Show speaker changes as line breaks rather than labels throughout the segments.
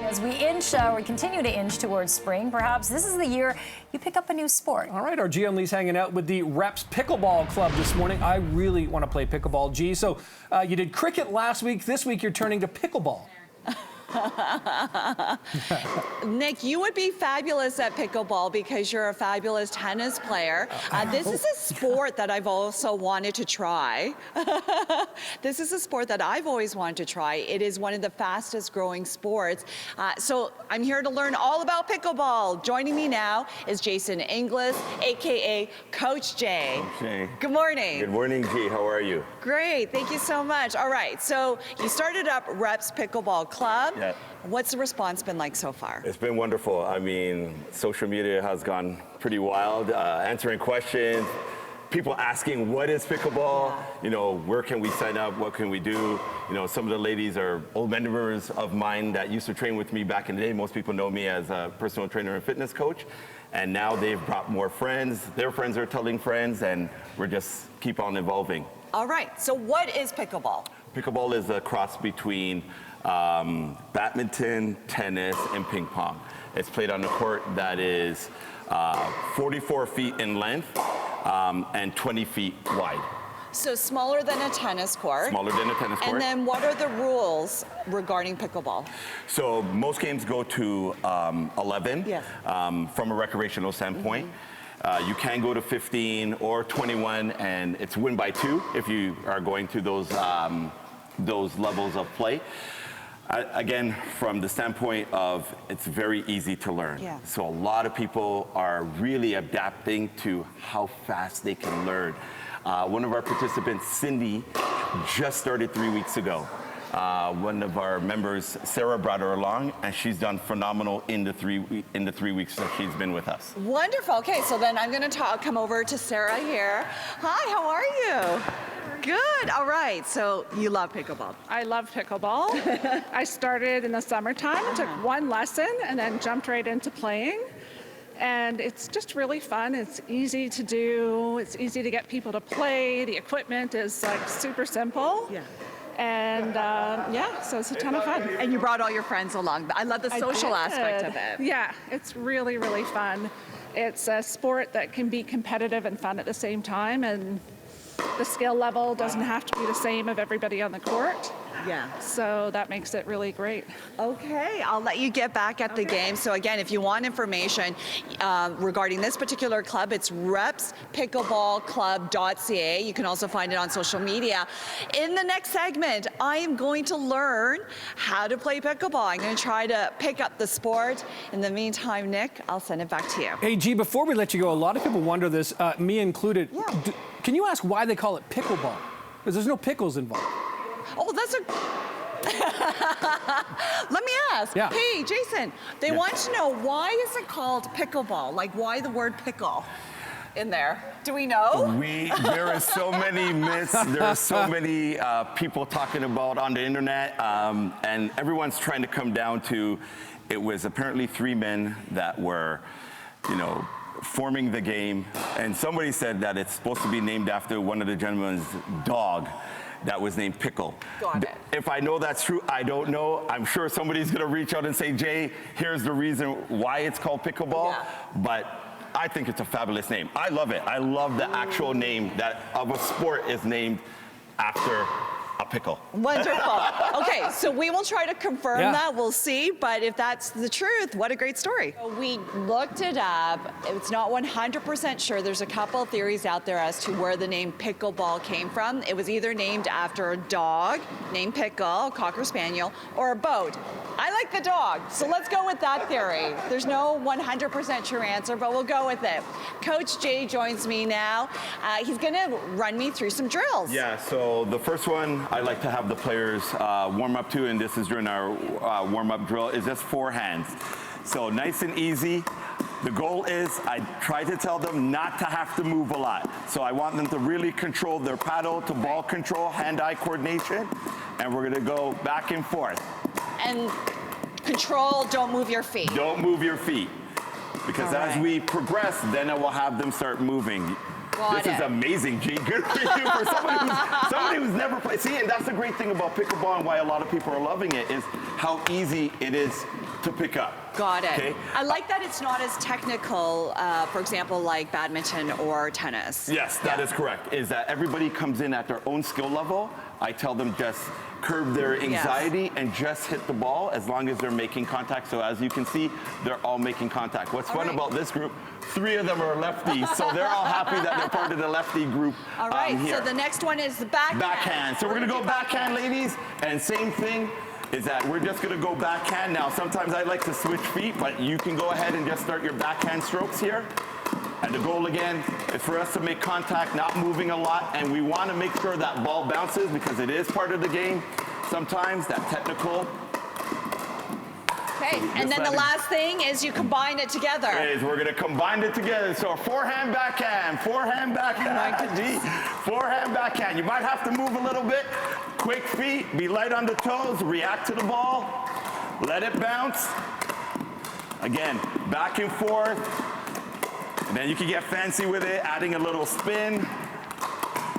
As we continue to inch towards spring, perhaps this is the year you pick up a new sport.
All right, our GM Lee's hanging out with the Reps Pickleball Club this morning. I really want to play pickleball, G. So you did cricket last week. This week you're turning to pickleball.
Nick, you would be fabulous at pickleball because you're a fabulous tennis player. This is a sport that I've also wanted to try. This is a sport that I've always wanted to try. It is one of the fastest growing sports. So I'm here to learn all about pickleball. Joining me now is Jason Inglis, AKA Coach J.
Jay.
Good morning.
Good morning, G. How are you?
Great, thank you so much. All right, so you started up Reps Pickleball Club.
Yeah.
What's the response been like so far?
It's been wonderful. I mean, social media has gone pretty wild, answering questions, people asking, what is pickleball?
Yeah.
You know, where can we sign up? What can we do? You know, some of the ladies are old members of mine that used to train with me back in the day. Most people know me as a personal trainer and fitness coach. And now they've brought more friends. Their friends are telling friends, and we're just keep on evolving.
All right, so what is pickleball?
Pickleball is a cross between badminton, tennis, and ping pong. It's played on a court that is 44 feet in length and 20 feet wide.
So smaller than a tennis court.
Smaller than a tennis court.
And then what are the rules regarding pickleball?
So most games go to 11
Yes.
From a recreational standpoint. You can go to 15 or 21, and it's win by 2 if you are going through those levels of play. Again, from the standpoint of it's very easy to learn.
Yeah.
So a lot of people are really adapting to how fast they can learn. One of our participants, Cindy, just started 3 weeks ago. One of our members, Sarah, brought her along, and she's done phenomenal in the 3 weeks that she's been with us.
Wonderful. Okay, so then I'm going to come over to Sarah here. Hi, how are you? Good. All right. So you love pickleball.
I love pickleball. I started in the summertime, took one lesson, and then jumped right into playing. And it's just really fun. It's easy to do. It's easy to get people to play. The equipment is like super simple.
Yeah.
And yeah, so it's a ton of fun.
And you brought all your friends along. I love the social aspect of it.
Yeah, it's really, really fun. It's a sport that can be competitive and fun at the same time, and the skill level doesn't have to be the same of everybody on the court.
Yeah.
So that makes it really great.
Okay, I'll let you get back at the game. So again, if you want information regarding this particular club, it's repspickleballclub.ca. You can also find it on social media. In the next segment, I am going to learn how to play pickleball. I'm going to try to pick up the sport. In the meantime, Nick, I'll send it back to you.
Hey, G, before we let you go, a lot of people wonder this, me included.
Yeah.
Can you ask why they call it pickleball? Because there's no pickles involved.
Oh, that's a... Let me ask.
Yeah.
Hey, Jason, they want to know, why is it called pickleball? Like, why the word pickle in there? Do we know?
There are so many myths. There are so many people talking about on the internet, and everyone's trying to come down to, it was apparently 3 men that were, you know, forming the game, and somebody said that it's supposed to be named after one of the gentlemen's dog that was named Pickle.
Got it.
If I know that's true, I don't know. I'm sure somebody's gonna reach out and say, Jay, here's the reason why it's called pickleball.
Yeah.
But I think it's a fabulous name. I love it. I love the actual name that of a sport is named after a pickle.
Wonderful. Okay, so we will try to confirm
Yeah.
that. We'll see. But if that's the truth, what a great story. We looked it up. It's not 100% sure. There's a couple of theories out there as to where the name pickleball came from. It was either named after a dog named Pickle, a Cocker Spaniel, or a boat. I like the dog, so let's go with that theory. There's no 100% sure answer, but we'll go with it. Coach Jay joins me now. He's gonna run me through some drills.
Yeah, so the first one I like to have the players warm up to, and this is during our warm-up drill, is just 4 hands. So nice and easy. The goal is I try to tell them not to have to move a lot. So I want them to really control their paddle to ball control, hand-eye coordination, and we're gonna go back and forth.
And control, don't move your feet.
Don't move your feet. Because as we progress, then I will have them start moving. This is amazing, G. Good for you. For somebody who's never played. See, and that's the great thing about pickleball and why a lot of people are loving it is how easy it is to pick up.
Got it.
Okay?
I like that it's not as technical, for example, like badminton or tennis.
Yes, that is correct. Is that everybody comes in at their own skill level. I tell them just curb their anxiety and just hit the ball as long as they're making contact. So as you can see, they're all making contact. What's fun about this group, 3 of them are lefties, so they're all happy that they're part of the lefty group.
All right,
here.
so the next one is the backhand.
Backhand. So we're gonna go backhand, ladies, and same thing is that we're just gonna go backhand. Now, sometimes I like to switch feet, but you can go ahead and just start your backhand strokes here. And the goal again is for us to make contact, not moving a lot, and we want to make sure that ball bounces because it is part of the game. Sometimes that technical.
Okay, and then the last thing is you combine it together.
We're going to combine it together. So forehand, backhand, forehand, backhand, forehand, backhand. You might have to move a little bit. Quick feet, be light on the toes, react to the ball, let it bounce. Again, back and forth. And then you can get fancy with it, adding a little spin.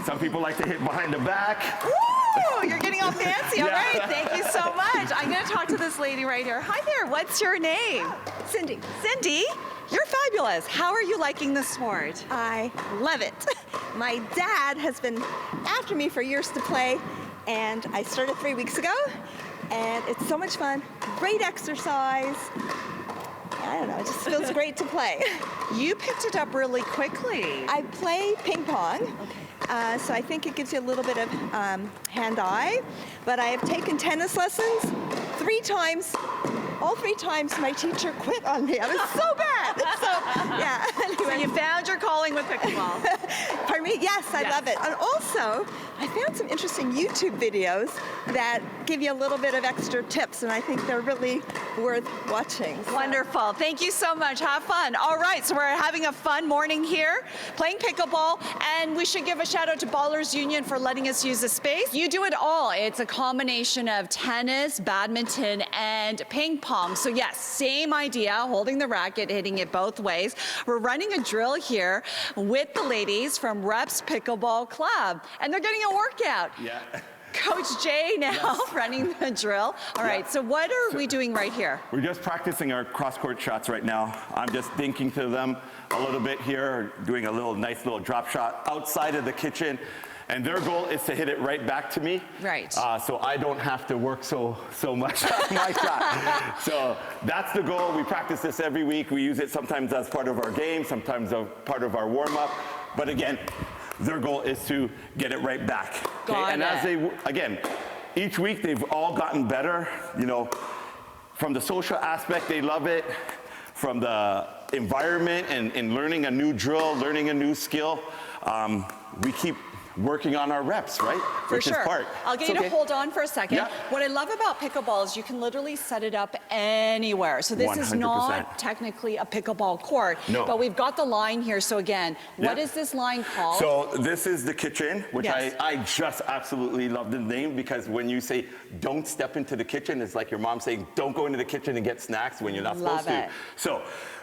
Some people like to hit behind the back.
Woo! You're getting all fancy. All right, thank you so much. I'm going to talk to this lady right here. Hi there, what's your name?
Cindy.
Cindy, you're fabulous. How are you liking the sport?
I love it. My dad has been after me for years to play, and I started 3 weeks ago, and it's so much fun. Great exercise. I don't know, it just feels great to play.
You picked it up really quickly.
I play ping pong, so I think it gives you a little bit of hand-eye, but I have taken tennis lessons 3 times. All 3 times my teacher quit on me. I was so bad. So, yeah.
So
Anyway.
you found your calling with pickleball.
Pardon me? Yes, I
Yes.
love it. And also, I found some interesting YouTube videos that give you a little bit of extra tips, and I think they're really worth watching. So.
Wonderful. Thank you so much. Have fun. All right, so we're having a fun morning here playing pickleball, and we should give a shout out to Ballers Union for letting us use the space. You do it all. It's a combination of tennis, badminton, and ping pong. So yes, same idea, holding the racket, hitting it both ways. We're running a drill here with the ladies from Reps Pickleball Club, and they're getting a workout.
Yeah.
Coach Jay now running the drill. All right, so what are we doing right here?
We're just practicing our cross-court shots right now. I'm just dinking to them a little bit here, doing a nice little drop shot outside of the kitchen. And their goal is to hit it right back to me.
Right.
So I don't have to work so much on my shot. So that's the goal. We practice this every week. We use it sometimes as part of our game, sometimes as part of our warm-up. But again, their goal is to get it right back.
Got
and
it.
as they, again, each week they've all gotten better. You know, from the social aspect, they love it. From the environment and learning a new drill, learning a new skill, we keep working on our reps, right?
For
Which
sure.
is part.
I'll get you to hold on for a second.
Yeah.
What I love about pickleball is you can literally set it up anywhere. So this is
100%.
not technically a pickleball court,
No.
but we've got the line here. So again, what
Yeah.
is this line called?
So this is the kitchen, which
Yes.
I just absolutely love the name because when you say don't step into the kitchen, it's like your mom saying don't go into the kitchen and get snacks when you're not
Love
supposed
it.
to. So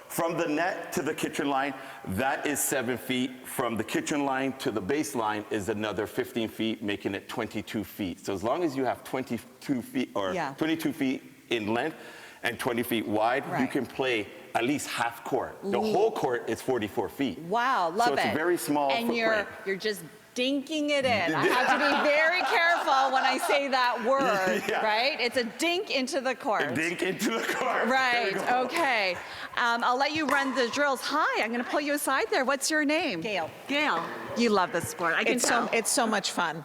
from the net to the kitchen line, that is 7 feet. From the kitchen line to the baseline is another 15 feet, making it 22 feet. So as long as you have 22 feet or
Yeah.
22 feet in length and 20 feet wide, you
Right.
can play at least half court. The whole court is 44 feet.
Wow, love it.
So it's a very small
and
footprint.
you're just dinking it in. I have to be very careful when I say that word,
Yeah.
right? It's a dink into the court.
Dink into the court.
Right,
There you go.
okay. I'll let you run the drills. Hi, I'm gonna pull you aside there. What's your name?
Gail.
Gail. You love this sport, I can tell.
It's so much fun.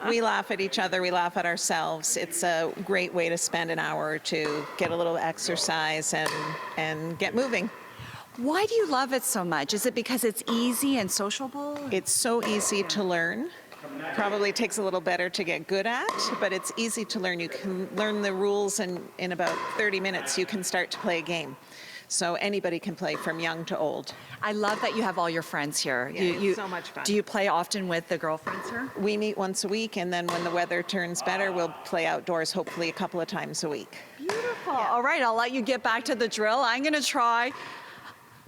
We laugh at each other, we laugh at ourselves. It's a great way to spend an hour or two, get a little exercise and get moving.
Why do you love it so much? Is it because it's easy and sociable?
It's so easy to learn. Probably takes a little better to get good at, but it's easy to learn. You can learn the rules and in about 30 minutes you can start to play a game. So anybody can play from young to old.
I love that you have all your friends here.
Yeah, it's so much fun.
Do you play often with the girlfriends here?
We meet once a week, and then when the weather turns better, we'll play outdoors hopefully a couple of times a week.
Beautiful. All right, I'll let you get back to the drill. I'm gonna try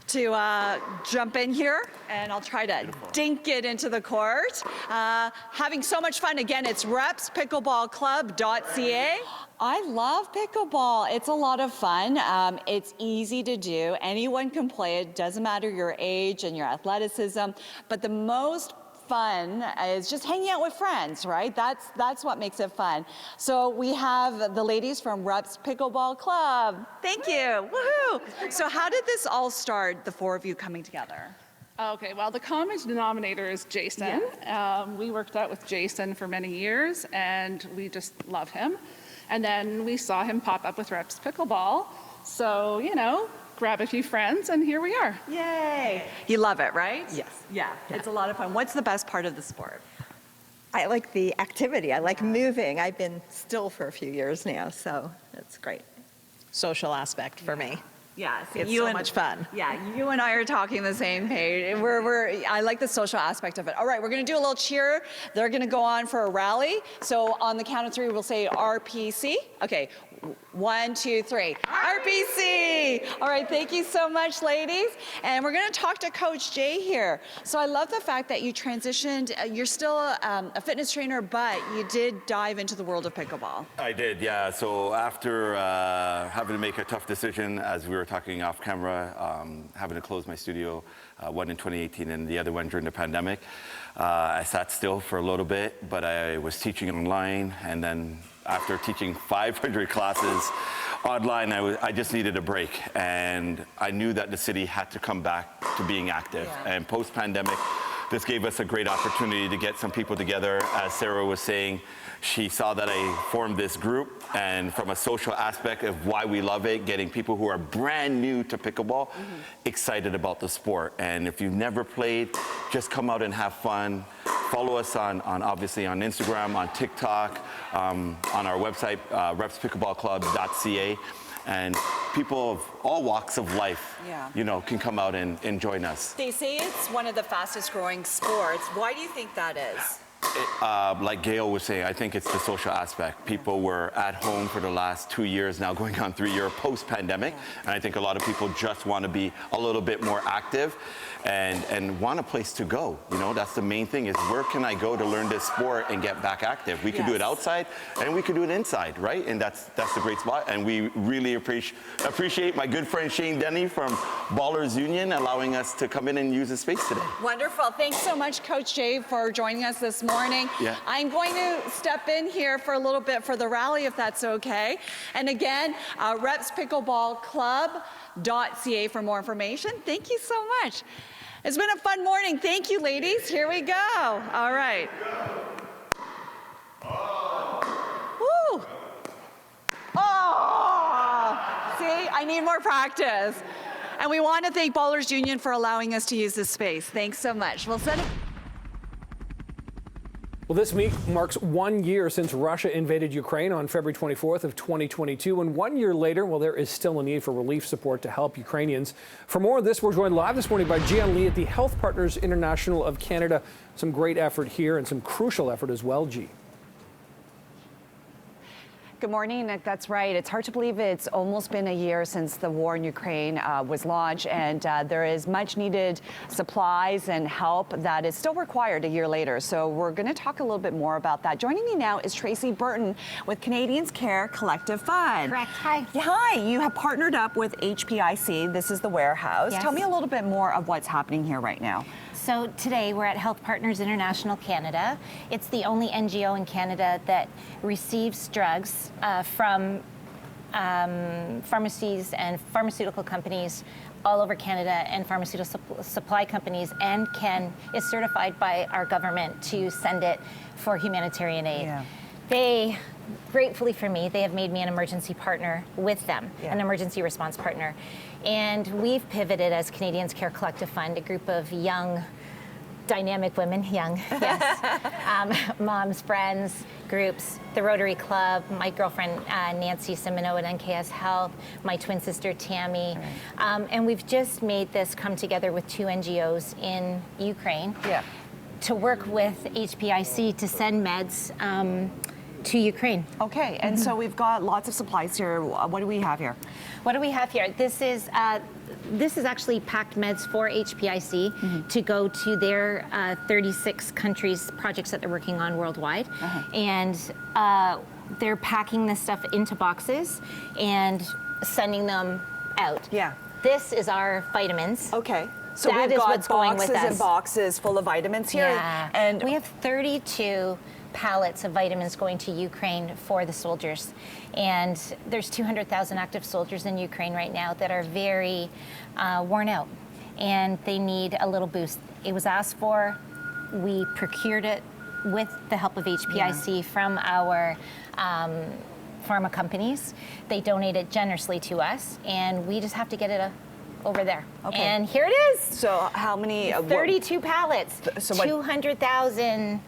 to jump in here, and I'll try to dink it into the court. Having so much fun. Again, it's repspickleballclub.ca. I love pickleball. It's a lot of fun. It's easy to do. Anyone can play it. Doesn't matter your age and your athleticism. But the most fun is just hanging out with friends, right? That's what makes it fun. So we have the ladies from Reps Pickleball Club. Thank you. Woohoo! So how did this all start, the four of you coming together?
Okay, well, the common denominator is Jason. We worked out with Jason for many years, and we just love him. And then we saw him pop up with Reps Pickleball. So, you know, grab a few friends, and here we are.
Yay! You love it, right?
Yes.
Yeah, it's a lot of fun. What's the best part of the sport?
I like the activity. I like moving. I've been still for a few years now, so it's great.
Social aspect for me.
Yeah,
It's so much fun.
Yeah, you and I are talking the same page. I like the social aspect of it. All right, we're gonna do a little cheer. They're gonna go on for a rally. So on the count of three, we'll say RPC. Okay, 1, 2, 3. RPC! All right, thank you so much, ladies. And we're gonna talk to Coach Jay here. So I love the fact that you transitioned. You're still a fitness trainer, but you did dive into the world of pickleball.
I did, yeah. So after having to make a tough decision, as we were talking off camera, having to close my studio, one in 2018 and the other one during the pandemic, I sat still for a little bit, but I was teaching online, and then after teaching 500 classes online, I just needed a break, and I knew that the city had to come back to being active. And post-pandemic, this gave us a great opportunity to get some people together. As Sarah was saying, she saw that I formed this group, and from a social aspect of why we love it, getting people who are brand new to pickleball excited about the sport. And if you've never played, just come out and have fun. Follow us on obviously on Instagram, on TikTok, on our website, repspickleballclub.ca. And people of all walks of life, you know, can come out and join us.
They say it's one of the fastest growing sports. Why do you think that is?
Like Gail was saying, I think it's the social aspect. People were at home for the last 2 years, now going on 3 years post-pandemic. And I think a lot of people just want to be a little bit more active and want a place to go. You know, that's the main thing, is where can I go to learn this sport and get back active? We could do it outside and we could do it inside, right? And that's the great spot. And we really appreciate my good friend Shane Denny from Ballers Union allowing us to come in and use the space today.
Wonderful. Thanks so much, Coach Jay, for joining us this morning.
Yeah.
I'm going to step in here for a little bit for the rally, if that's okay. And again, repspickleballclub.ca for more information. Thank you so much. It's been a fun morning. Thank you, ladies. Here we go. All right. Woo. Oh, see, I need more practice. And we want to thank Ballers Union for allowing us to use this space. Thanks so much. We'll send it.
Well, this week marks 1 year since Russia invaded Ukraine on February 24th of 2022. And 1 year later, well, there is still a need for relief support to help Ukrainians. For more of this, we're joined live this morning by Gian Lee at the Health Partners International of Canada. Some great effort here and some crucial effort as well, G.
Good morning, Nick. That's right. It's hard to believe it's almost been a year since the war in Ukraine was launched, and there is much needed supplies and help that is still required a year later. So we're going to talk a little bit more about that. Joining me now is Tracy Burton with Canadians Care Collective Fund.
Correct. Hi.
Yeah, hi. You have partnered up with HPIC. This is the warehouse.
Yes.
Tell me a little bit more of what's happening here right now.
So today we're at Health Partners International Canada. It's the only NGO in Canada that receives drugs from pharmacies and pharmaceutical companies all over Canada and pharmaceutical supply companies, and is certified by our government to send it for humanitarian aid.
Yeah.
They, gratefully for me, they have made me an emergency partner with them, an emergency response partner. And we've pivoted as Canadians Care Collective Fund, a group of young, dynamic women, moms, friends, groups, the Rotary Club, my girlfriend Nancy Simino at NKS Health, my twin sister Tammy. And we've just made this come together with 2 NGOs in Ukraine to work with HPIC to send meds to Ukraine.
Okay, and so we've got lots of supplies here. What do we have here?
What do we have here? This is actually packed meds for HPIC to go to their 36 countries projects that they're working on worldwide, and they're packing this stuff into boxes and sending them out.
Yeah.
This is our vitamins.
Okay. So
That
we've
is
got
what's going with
boxes and
us.
boxes full of vitamins here.
Yeah.
And
we have 32 pallets of vitamins going to Ukraine for the soldiers. And there's 200,000 active soldiers in Ukraine right now that are very worn out, and they need a little boost. It was asked for. We procured it with the help of HPIC from our pharma companies. They donated generously to us, and we just have to get it over there.
Okay.
And here it is.
so how many?
32 pallets,
so what-
200,000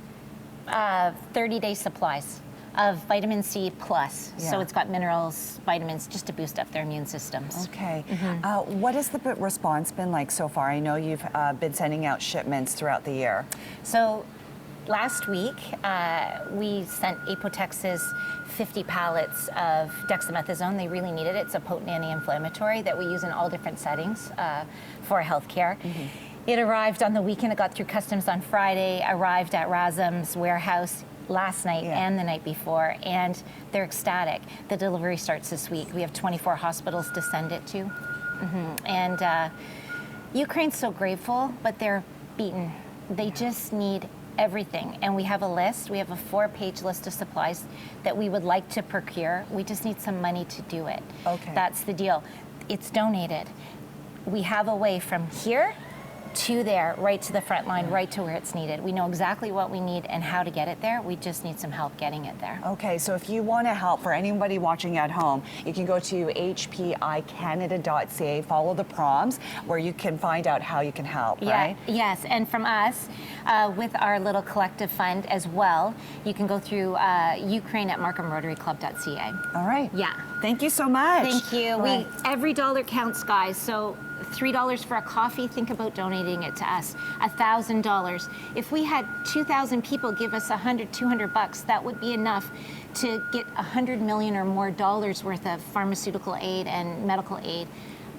30-day supplies of vitamin C plus. So
Yeah.
it's got minerals, vitamins, just to boost up their immune systems.
Okay. What has the response been like so far? I know you've been sending out shipments throughout the year.
So last week, we sent Apotex's 50 pallets of dexamethasone. They really needed it. It's a potent anti-inflammatory that we use in all different settings for healthcare. It arrived on the weekend. It got through customs on Friday, arrived at Razum's warehouse last night and the night before, and they're ecstatic. The delivery starts this week. We have 24 hospitals to send it to. And Ukraine's so grateful, but they're beaten. They just need everything. And we have a list. We have a 4-page list of supplies that we would like to procure. We just need some money to do it.
Okay.
That's the deal. It's donated. We have a way from here to there, right to the front line, right to where it's needed. We know exactly what we need and how to get it there. We just need some help getting it there.
Okay, so if you want to help, for anybody watching at home, you can go to hpicanada.ca, follow the prompts, where you can find out how you can help, right?
Yes, and from us, with our little collective fund as well, you can go through Ukraine at markhamrotaryclub.ca.
All right.
Yeah.
Thank you so much.
Thank you.
All right.
Every dollar counts, guys. So $3 for a coffee, think about donating it to us. $1,000. If we had 2,000 people give us $100, $200, that would be enough to get $100 million or more dollars worth of pharmaceutical aid and medical aid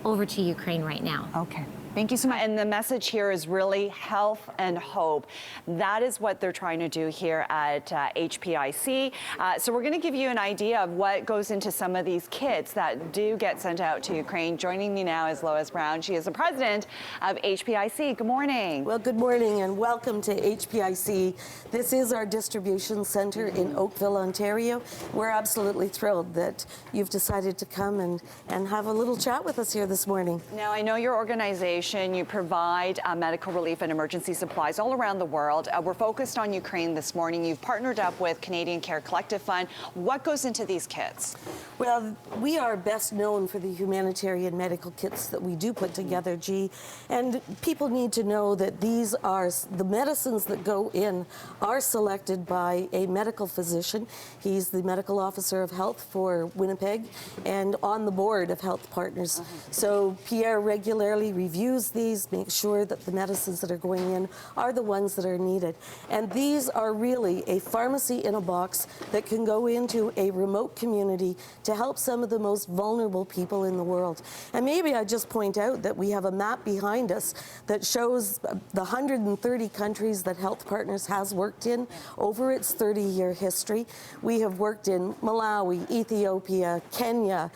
over to Ukraine right now.
Okay. Thank you so much. And the message here is really health and hope. That is what they're trying to do here at HPIC. So we're going to give you an idea of what goes into some of these kits that do get sent out to Ukraine. Joining me now is Lois Brown. She is the president of HPIC. Good morning.
Well, good morning and welcome to HPIC. This is our distribution center in Oakville, Ontario. We're absolutely thrilled that you've decided to come and have a little chat with us here this morning.
Now, I know your organization, you provide medical relief and emergency supplies all around the world. We're focused on Ukraine this morning. You've partnered up with Canadian Care Collective Fund. What goes into these kits?
Well, we are best known for the humanitarian medical kits that we do put together, G. And people need to know that these are the medicines that go in are selected by a medical physician. He's the medical officer of health for Winnipeg and on the board of Health Partners. So Pierre regularly reviews these, make sure that the medicines that are going in are the ones that are needed. And these are really a pharmacy in a box that can go into a remote community to help some of the most vulnerable people in the world. And maybe I just point out that we have a map behind us that shows the 130 countries that Health Partners has worked in over its 30-year history. We have worked in Malawi, Ethiopia, Kenya,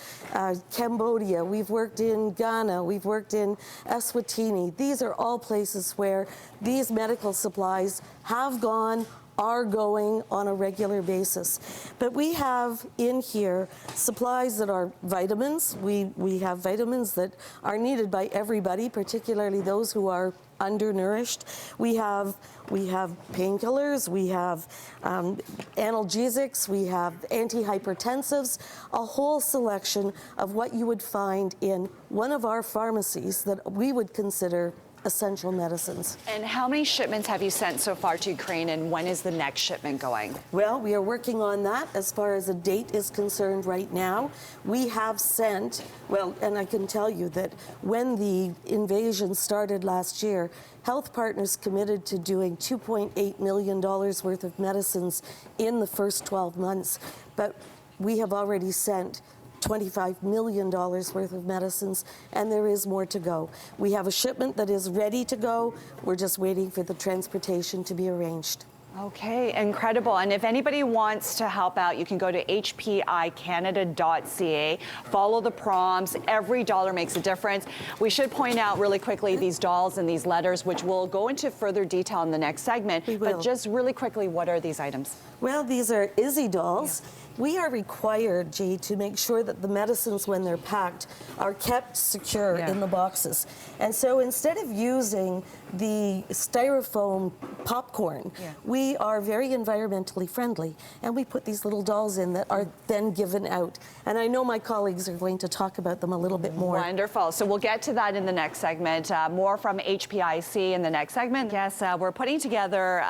Cambodia. We've worked in Ghana. We've worked in Eswatini. These are all places where these medical supplies have gone, are going on a regular basis. But we have in here supplies that are vitamins. We have vitamins that are needed by everybody, particularly those who are undernourished. We have painkillers, we have analgesics, we have antihypertensives, a whole selection of what you would find in one of our pharmacies that we would consider essential medicines.
And how many shipments have you sent so far to Ukraine, and when is the next shipment going?
Well, we are working on that as far as a date is concerned right now. We have sent, well, and I can tell you that when the invasion started last year, Health Partners committed to doing $2.8 million worth of medicines in the first 12 months, but we have already sent $25 million worth of medicines, and there is more to go. We have a shipment that is ready to go. We're just waiting for the transportation to be arranged.
Okay, incredible. And if anybody wants to help out, you can go to hpicanada.ca, follow the prompts. Every dollar makes a difference. We should point out really quickly these dolls and these letters, which we'll go into further detail in the next segment.
We will.
But just really quickly, what are these items?
Well, these are Izzy dolls. Yeah. We are required, G, to make sure that the medicines, when they're packed, are kept secure in the boxes. And so instead of using the styrofoam popcorn, we are very environmentally friendly, and we put these little dolls in that are then given out. And I know my colleagues are going to talk about them a little bit more.
Wonderful. So we'll get to that in the next segment. More from HPIC in the next segment. Yes, we're putting together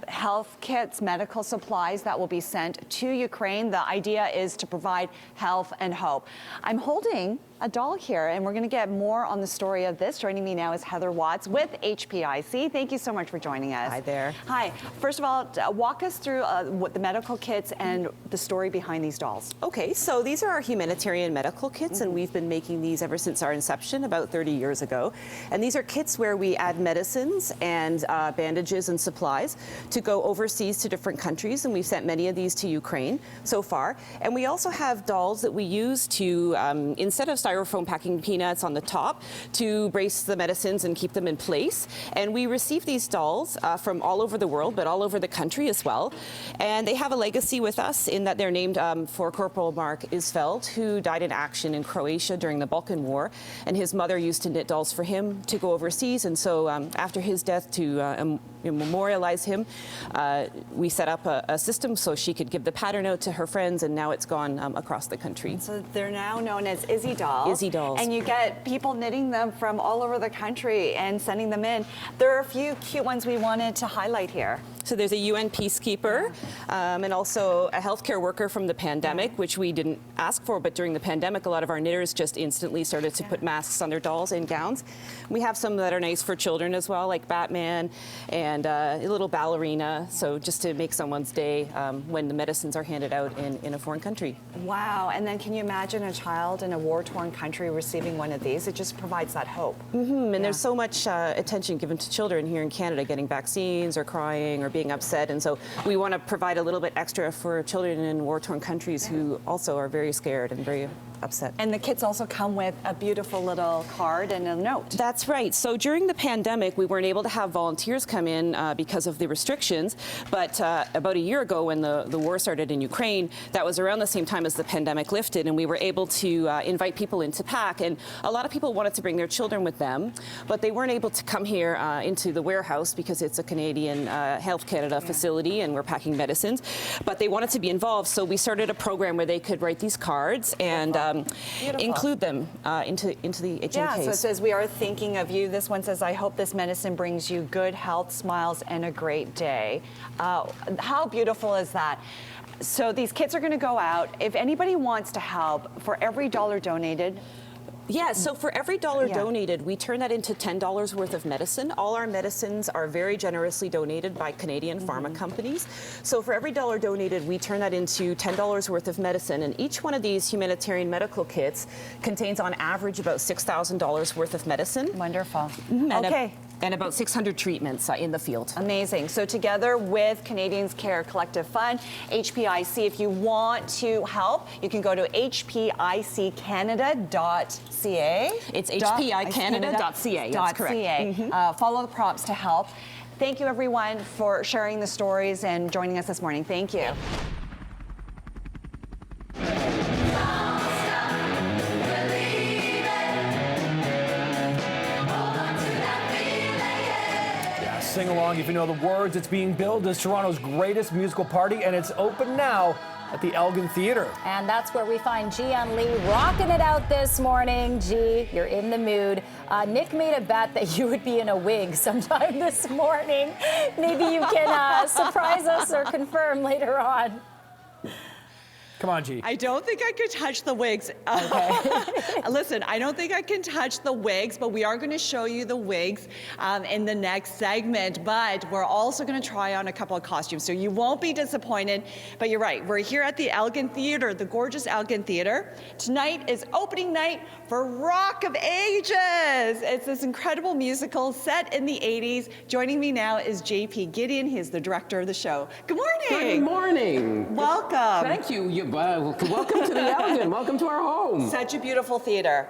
health kits, medical supplies that will be sent to Ukraine. The idea is to provide health and hope. I'm holding a doll here, and we're going to get more on the story of this. Joining me now is Heather Watts with HPIC. Thank you so much for joining us.
Hi there.
Hi. First of all, walk us through what the medical kits and the story behind these dolls.
Okay, so these are our humanitarian medical kits, and we've been making these ever since our inception about 30 years ago. And these are kits where we add medicines and bandages and supplies to go overseas to different countries, and we've sent many of these to Ukraine so far. And we also have dolls that we use to, instead of styrofoam packing peanuts on the top, to brace the medicines and keep them in place. And we receive these dolls from all over the world, but all over the country as well. And they have a legacy with us in that they're named for Corporal Mark Isfeld, who died in action in Croatia during the Balkan War. And his mother used to knit dolls for him to go overseas. And so after his death, to memorialize him, we set up a system so she could give the pattern out to her friends, and now it's gone across the country.
So they're now known as Izzy dolls.
Izzy dolls.
And you get people knitting them from all over the country and sending them in. There are a few cute ones we wanted to highlight here.
So there's a UN peacekeeper and also a healthcare worker from the pandemic, which we didn't ask for, but during the pandemic, a lot of our knitters just instantly started to put masks on their dolls and gowns. We have some that are nice for children as well, like Batman and a little ballerina, so just to make someone's day when the medicines are handed out in a foreign country.
Wow, and then can you imagine a child in a war-torn country receiving one of these? It just provides that hope.
And there's so much attention given to children here in Canada getting vaccines or crying or being upset, and so we want to provide a little bit extra for children in war-torn countries who also are very scared and very upset.
And the kits also come with a beautiful little card and a note.
That's right. So during the pandemic, we weren't able to have volunteers come in because of the restrictions, but about a year ago when the war started in Ukraine, that was around the same time as the pandemic lifted, and we were able to invite people in to pack, and a lot of people wanted to bring their children with them, but they weren't able to come here into the warehouse because it's a Canadian Health Canada facility and we're packing medicines, but they wanted to be involved, so we started a program where they could write these cards and include them into the HMKs.
Yeah, so it says, "We are thinking of you." This one says, "I hope this medicine brings you good health, smiles, and a great day." How beautiful is that? So these kits are going to go out. If anybody wants to help, for every dollar donated,
yeah, so for every dollar donated, we turn that into $10 worth of medicine. All our medicines are very generously donated by Canadian pharma companies. So for every dollar donated, we turn that into $10 worth of medicine. And each one of these humanitarian medical kits contains on average about $6,000 worth of medicine.
Wonderful.
Okay. And about 600 treatments in the field.
Amazing. So together with Canadians Care Collective Fund, HPIC, if you want to help, you can go to hpicanada.ca.
It's hpicanada.ca. That's correct.
Follow the prompts to help. Thank you, everyone, for sharing the stories and joining us this morning. Thank you.
sing-along if you know the words. It's being billed as Toronto's greatest musical party, and it's open now at the Elgin Theatre.
And that's where we find Ji-Yeon Lee rocking it out this morning. G, you're in the mood. Nick made a bet that you would be in a wig sometime this morning. Maybe you can surprise us or confirm later on.
Come on, G.
I don't think I could touch the wigs.
Okay.
Listen, I don't think I can touch the wigs, but we are going to show you the wigs in the next segment. But we're also going to try on a couple of costumes, so you won't be disappointed. But you're right, we're here at the Elgin Theatre, the gorgeous Elgin Theatre. Tonight is opening night for Rock of Ages. It's this incredible musical set in the 80s. Joining me now is JP Gideon. He's the director of the show. Good morning.
Good morning.
Welcome.
Thank you. Welcome to the Elgin. Welcome to our home.
Such a beautiful theater.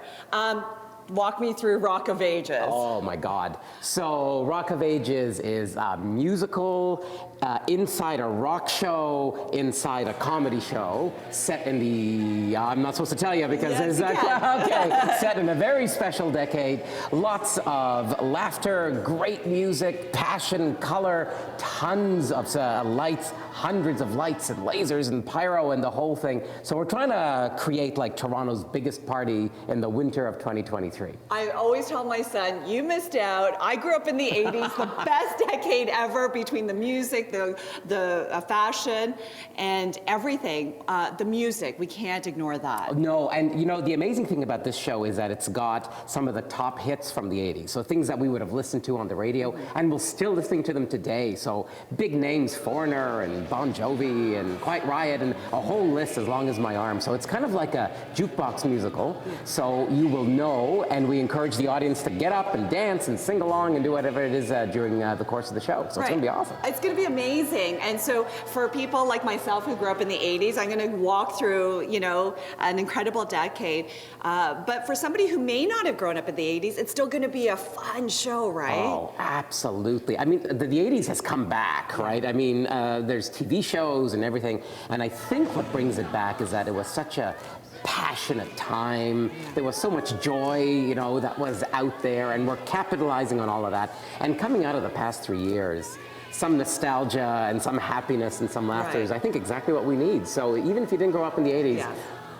Walk me through Rock of Ages.
Oh my God. So Rock of Ages is a musical inside a rock show, inside a comedy show, set in the, I'm not supposed to tell you because
yes,
it's, okay, set in a very special decade. Lots of laughter, great music, passion, color, tons of lights, hundreds of lights and lasers and pyro and the whole thing. So we're trying to create like Toronto's biggest party in the winter of 2023.
I always tell my son, you missed out. I grew up in the 80s, the best decade ever between the music, the fashion, and everything. The music, we can't ignore that.
No, and you know, the amazing thing about this show is that it's got some of the top hits from the 80s. So things that we would have listened to on the radio, and we're still listening to them today. So big names, Foreigner and Bon Jovi and Quiet Riot and a whole list as long as my arm. So it's kind of like a jukebox musical. So you will know, and we encourage the audience to get up and dance and sing along and do whatever it is during the course of the show. So it's going to be awesome.
It's going to be amazing. And so for people like myself who grew up in the 80s, I'm going to walk through, you know, an incredible decade. But for somebody who may not have grown up in the 80s, it's still going to be a fun show, right?
Oh, absolutely. I mean, the 80s has come back, right? I mean, there's TV shows and everything. And I think what brings it back is that it was such a passionate time. There was so much joy, you know, that was out there, and we're capitalizing on all of that. And coming out of the past 3 years, some nostalgia and some happiness and some laughter is, I think, exactly what we need. So even if you didn't grow up in the 80s,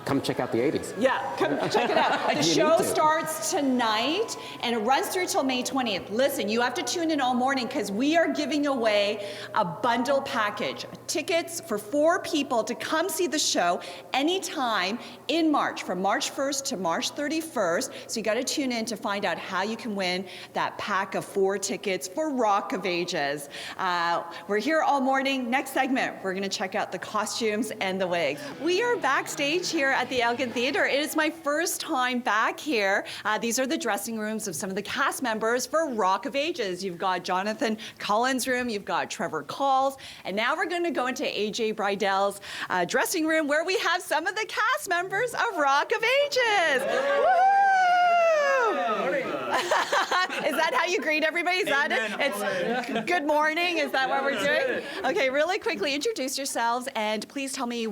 come check out the 80s.
Yeah, come check it out. The show starts tonight and it runs through till May 20th. Listen, you have to tune in all morning because we are giving away a bundle package. Tickets for 4 people to come see the show anytime in March, from March 1st to March 31st. So you got to tune in to find out how you can win that pack of 4 tickets for Rock of Ages. We're here all morning. Next segment, we're going to check out the costumes and the wigs. We are backstage here at the Elgin Theatre. It is my first time back here. These are the dressing rooms of some of the cast members for Rock of Ages. You've got Jonathan Cullen's room, you've got Trevor Call's, and now we're going to go into AJ Bridell's dressing room where we have some of the cast members of Rock of Ages. Is that how you greet everybody? Is that it? It's good morning. Is that what we're doing? Okay, really quickly introduce yourselves and please tell me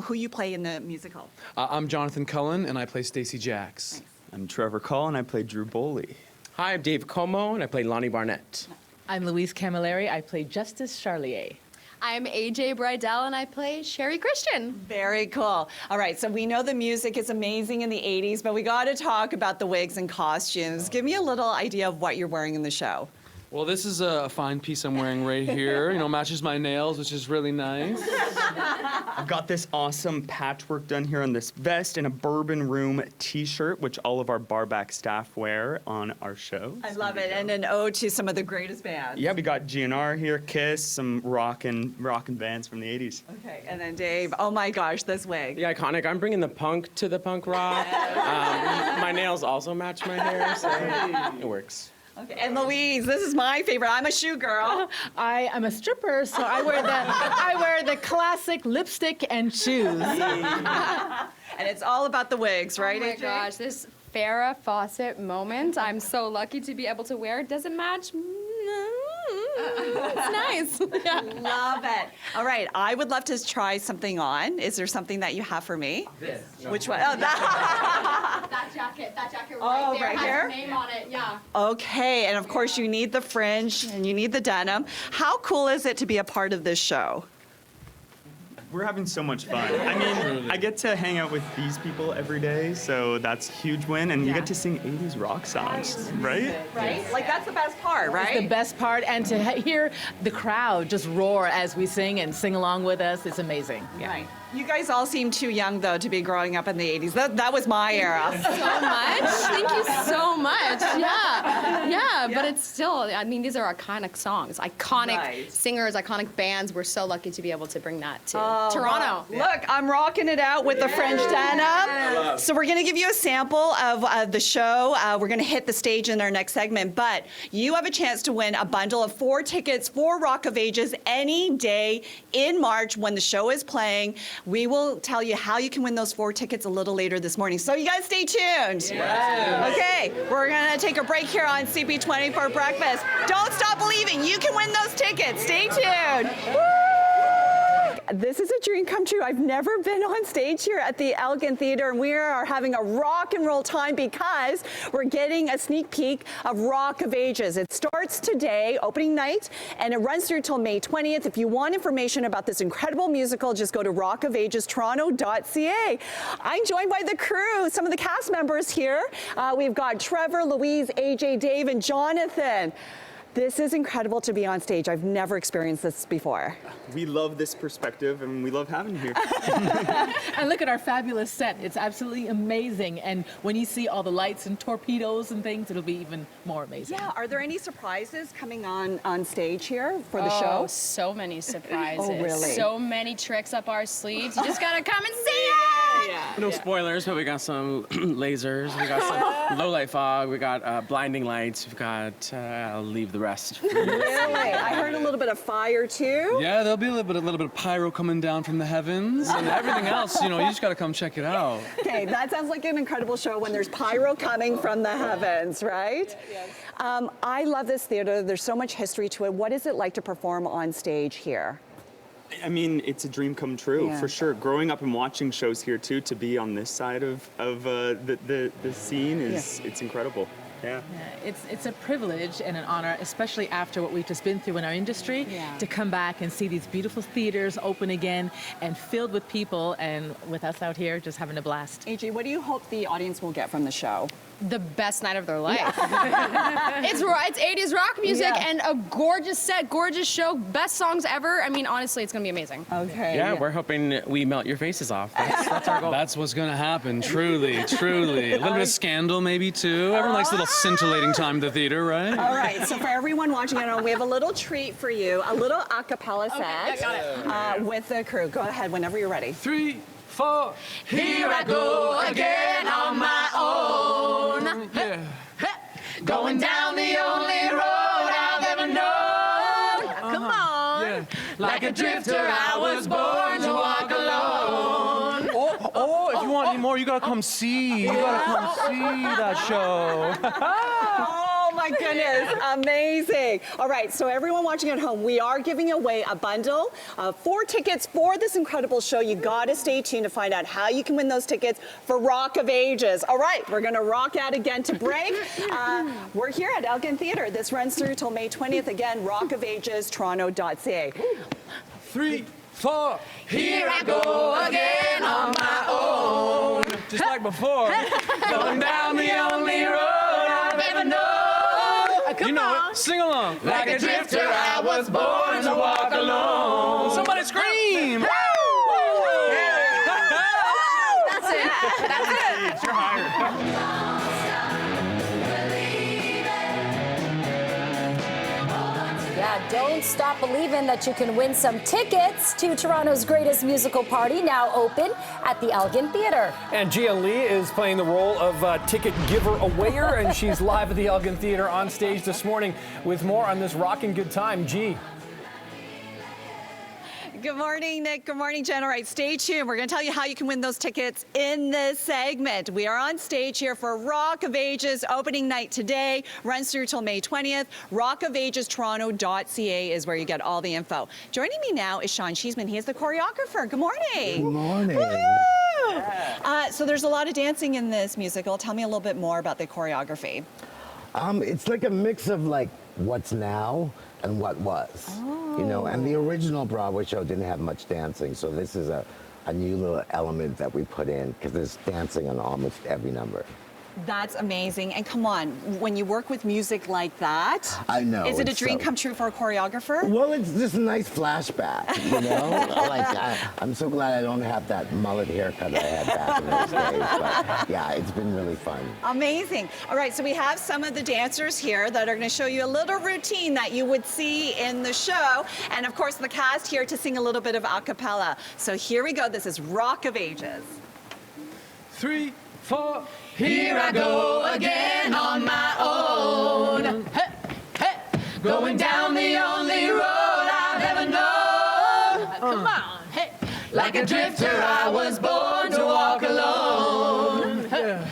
who you play in the musical.
I'm Jonathan Cullen and I play Stacey Jacks.
I'm Trevor Call and I play Drew Boley.
Hi, I'm Dave Como and I play Lonnie Barnett.
I'm Louise Camilleri. I play Justice Charlier.
I'm AJ Bridell and I play Sherry Christian.
Very cool. All right, so we know the music is amazing in the 80s, but we got to talk about the wigs and costumes. Give me a little idea of what you're wearing in the show.
Well, this is a fine piece I'm wearing right here. You know, matches my nails, which is really nice.
I've got this awesome patchwork done here on this vest and a Bourbon Room t-shirt, which all of our barback staff wear on our shows.
I love it, and an ode to some of the greatest bands.
Yeah, we got GNR here, Kiss, some rockin' bands from the 80s.
Okay, and then Dave, oh my gosh, this wig.
The iconic. I'm bringing the punk to the punk rock. My nails also match my hair, so it works.
Okay, and Louise, this is my favorite. I'm a shoe girl.
I am a stripper, so I wear the classic lipstick and shoes.
And it's all about the wigs, right,
Oh my
AJ?
gosh, this Farrah Fawcett moment, I'm so lucky to be able to wear. Does it match? It's nice. Yeah.
Love it. All right, I would love to try something on. Is there something that you have for me?
This.
Which one? Oh, that.
That jacket
Oh,
right there
right
has
here?
a name on it. Yeah.
Okay, and of course you need the fringe and you need the denim. How cool is it to be a part of this show?
We're having so much fun. I mean, I get to hang out with these people every day, so that's a huge win. And you get to sing 80s rock songs, right?
Right? Like that's the best part,
It's the best part, and to hear the crowd just roar as we sing and sing along with us, it's amazing. Yeah.
Right. You guys all seem too young, though, to be growing up in the 80s. That was my era.
So much. Thank you so much. Yeah, but it's still, I mean, these are iconic songs, iconic singers, iconic bands. We're so lucky to be able to bring that to Toronto.
Look, I'm rocking it out with the French denim. So we're going to give you a sample of the show. We're going to hit the stage in our next segment, but you have a chance to win a bundle of 4 tickets for Rock of Ages any day in March when the show is playing. We will tell you how you can win those 4 tickets a little later this morning. So you guys stay tuned. Okay, we're going to take a break here on CP24 Breakfast. Don't stop believing. You can win those tickets. Stay tuned. Woo! This is a dream come true. I've never been on stage here at the Elgin Theatre, and we are having a rock and roll time because we're getting a sneak peek of Rock of Ages. It starts today, opening night, and it runs through till May 20th. If you want information about this incredible musical, just go to rockofagestoronto.ca. I'm joined by the crew, some of the cast members here. We've got Trevor, Louise, AJ, Dave, and Jonathan. This is incredible to be on stage. I've never experienced this before.
We love this perspective, and we love having you here.
And look at our fabulous set. It's absolutely amazing. And when you see all the lights and torpedoes and things, it'll be even more amazing.
Yeah, are there any surprises coming on stage here for the
Oh,
show?
so many surprises.
Oh, really?
So many tricks up our sleeves. You just gotta come and see it.
No spoilers, but we got some lasers, we got some low light fog, we got blinding lights, we've got, I'll leave the rest.
Really? I heard a little bit of fire too.
Yeah, there'll be a little bit of pyro coming down from the heavens, and everything else, you just got to come check it out.
Okay, that sounds like an incredible show when there's pyro coming from the heavens, right? Yes. I love this theater. There's so much history to it. What is it like to perform on stage here?
I mean, it's a dream come true, for sure. Growing up and watching shows here, too, to be on this side of the scene, it's incredible. Yeah.
It's a privilege and an honor, especially after what we've just been through in our industry, to come back and see these beautiful theaters open again and filled with people, and with us out here just having a blast.
AJ, what do you hope the audience will get from the show?
The best night of their life. It's 80s rock music and a gorgeous set, gorgeous show, best songs ever. I mean, honestly, it's gonna be amazing.
Okay.
Yeah, we're hoping we melt your faces off. That's our goal.
That's what's going to happen, truly, truly. A little bit of scandal, maybe, too. Everyone likes a little scintillating time at the theater, right?
All right, so for everyone watching at home, we have a little treat for you, a little a cappella set with the crew. Go ahead whenever you're ready.
3, 4.
Here I go again on my own.
Yeah.
Going down the only road I've ever known.
Come on.
Yeah.
Like a drifter, I was born to walk alone.
Oh, if you want any more, you gotta come see. You gotta come see that show.
Oh my goodness, amazing. All right, so everyone watching at home, we are giving away a bundle of 4 tickets for this incredible show. You gotta stay tuned to find out how you can win those tickets for Rock of Ages. All right, we're gonna rock out again to break. We're here at Elgin Theatre. This runs through till May 20th. Again, rockofagestoronto.ca.
3, 4.
Here I go again on my own.
Just like before.
Going down the only road I've ever known.
You know it. Sing along.
Like a drifter, I was born to walk alone.
Somebody scream.
Woo!
That's it. That's it.
You're hired.
Yeah, don't stop believing that you can win some tickets to Toronto's greatest musical party, now open at the Elgin Theatre.
And Gian Lee is playing the role of ticket giver-awayer, and she's live at the Elgin Theatre on stage this morning with more on this rockin' good time. G.
Good morning, Nick. Good morning, Jen. All right, stay tuned. We're going to tell you how you can win those tickets in this segment. We are on stage here for Rock of Ages opening night today. Runs through till May 20th. rockofagestoronto.ca is where you get all the info. Joining me now is Sean Cheeseman. He is the choreographer. Good morning.
Good morning.
So there's a lot of dancing in this musical. Tell me a little bit more about the choreography.
It's like a mix of like what's now and what was. You know, and the original Broadway show didn't have much dancing, so this is a new little element that we put in because there's dancing on almost every number.
That's amazing. And come on, when you work with music like that,
I know.
Is it a dream come true for a choreographer?
Well, it's just a nice flashback, you know? Like, I'm so glad I don't have that mullet haircut I had back in those days. But yeah, it's been really fun.
Amazing. All right, so we have some of the dancers here that are going to show you a little routine that you would see in the show. And of course, the cast here to sing a little bit of a cappella. So here we go. This is Rock of Ages.
3, 4. Here I go again on my own. Hey, hey, going down the only road I've ever known. Come on, hey. Like a drifter, I was born to walk alone. And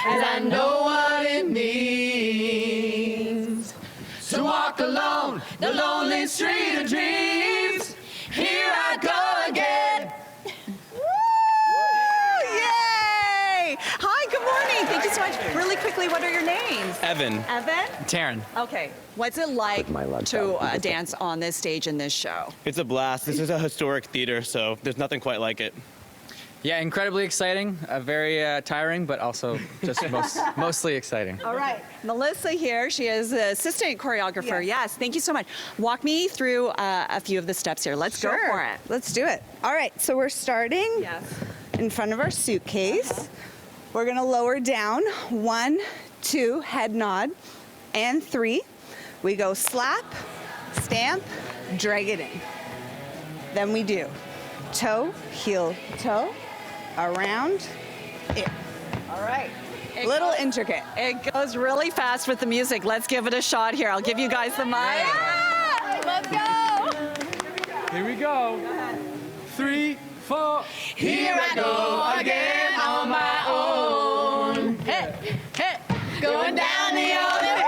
I know what it means to walk alone, the lonely street of dreams. Here I go again.
Hi, good morning. Thank you so much. Really quickly, what are your names?
Evan.
Evan?
Taryn.
Okay. What's it like to dance on this stage in this show?
It's a blast. This is a historic theater, so there's nothing quite like it.
Yeah, incredibly exciting. Very tiring, but also just mostly exciting.
All right. Melissa here. She is the assistant choreographer. Yes. Thank you so much. Walk me through a few of the steps here. Let's go for it.
Let's do it. All right. So we're starting in front of our suitcase. We're going to lower down 1, 2, head nod, and 3. We go slap, stamp, drag it in. Then we do toe, heel, toe, around, in.
All right.
Little intricate.
It goes really fast with the music. Let's give it a shot here. I'll give you guys the mic.
Yeah! Let's go.
Here we go. 3, 4. Here I go again on my own. Hey, hey, going down the only road.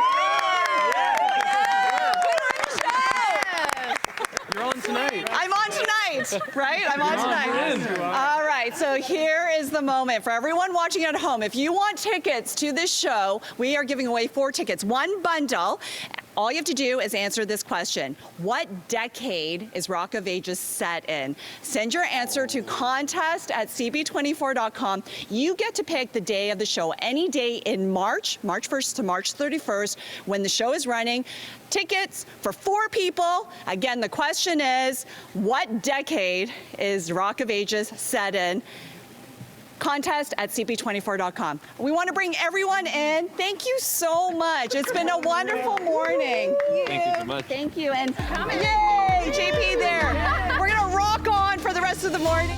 You're on tonight.
I'm on tonight, right? I'm on tonight. All right, so here is the moment for everyone watching at home. If you want tickets to this show, we are giving away 4 tickets, 1 bundle. All you have to do is answer this question. What decade is Rock of Ages set in? Send your answer to contest@cp24.com. You get to pick the day of the show any day in March 1st to March 31st, when the show is running. Tickets for 4 people. Again, the question is, what decade is Rock of Ages set in? Contest@cp24.com. We want to bring everyone in. Thank you so much. It's been a wonderful morning.
Thank you so much.
Thank you. And yay, JP there. We're going to rock on for the rest of the morning.